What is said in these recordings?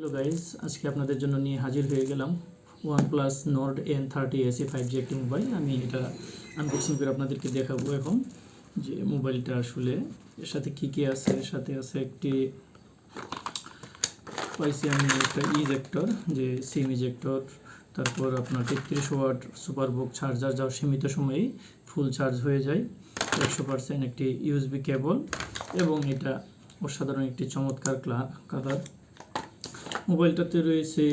Hello guys, আজকে আপনাদের জন্য নিয়ে হাজির হয়ে গেলাম OnePlus Nord N30 SE 5G একটি মোবাইল। আমি এটা আনবক্সিং করে আপনাদেরকে দেখাবো এখন যে মোবাইলটা আসলে এর সাথে কী কী আছে। এর সাথে আছে একটি পাইছি আমি একটা ইজেক্টর, যে সিম ইজেক্টর। তারপর আপনার 33 ওয়াট সুপারবুক চার্জার, যা সীমিত সময়েই ফুল চার্জ হয়ে যায় 100%, একটি USB কেবল, এবং এটা অসাধারণ একটি চমৎকার কালার। মোবাইলটাতে রয়েছে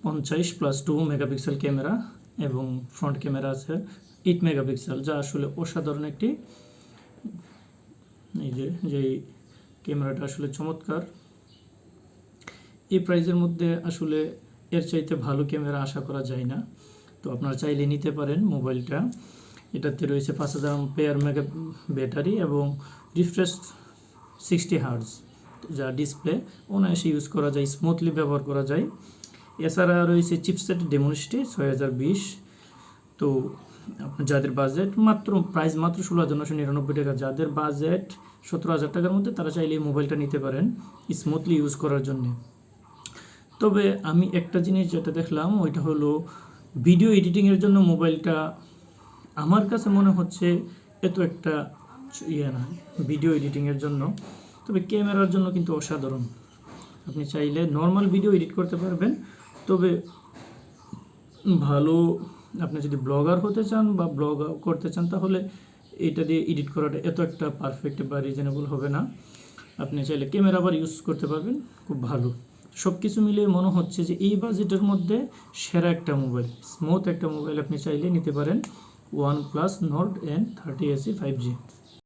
50+2 মেগাপিক্সেল ক্যামেরা এবং ফ্রন্ট ক্যামেরা আছে 8 মেগাপিক্সেল, যা আসলে অসাধারণ একটি, এই যে ক্যামেরাটা আসলে চমৎকার। এই প্রাইজের মধ্যে আসলে এর চাইতে ভালো ক্যামেরা আশা করা যায় না, তো আপনারা চাইলে নিতে পারেন মোবাইলটা। এটাতে রয়েছে 5000 আম্পিয়ার মেগা ব্যাটারি এবং রিফ্রেশ 60 হার্জ, যা ডিসপ্লে অনায়াসে ইউজ করা যায়, স্মুথলি ব্যবহার করা যায়। এছাড়া রয়েছে চিপসেট ডেমনস্ট্রি 6020। তো যাদের বাজেট প্রাইস মাত্র 16999 টাকা, যাদের বাজেট 17000 টাকার মধ্যে, তারা চাইলে এই মোবাইলটা নিতে পারেন স্মুথলি ইউজ করার জন্য। তবে আমি একটা জিনিস যেটা দেখলাম, ওইটা হলো ভিডিও এডিটিংয়ের জন্য মোবাইলটা আমার কাছে মনে হচ্ছে এত একটা না ভিডিও এডিটিংয়ের জন্য। তবে ক্যামেরার জন্য কিন্তু অসাধারণ। আপনি চাইলে নর্মাল ভিডিও এডিট করতে পারবেন, তবে ভালো, আপনি যদি ব্লগার হতে চান বা ব্লগ করতে চান, তাহলে এটা দিয়ে এডিট করাটা এত একটা পারফেক্ট বা রিজনেবল হবে না। আপনি চাইলে ক্যামেরা আবার ইউজ করতে পারবেন, খুব ভালো। সব কিছু মিলিয়ে মনে হচ্ছে যে এই বাজেটের মধ্যে সেরা একটা মোবাইল, স্মুথ একটা মোবাইল আপনি চাইলে নিতে পারেন OnePlus Nord N30 SE 5G।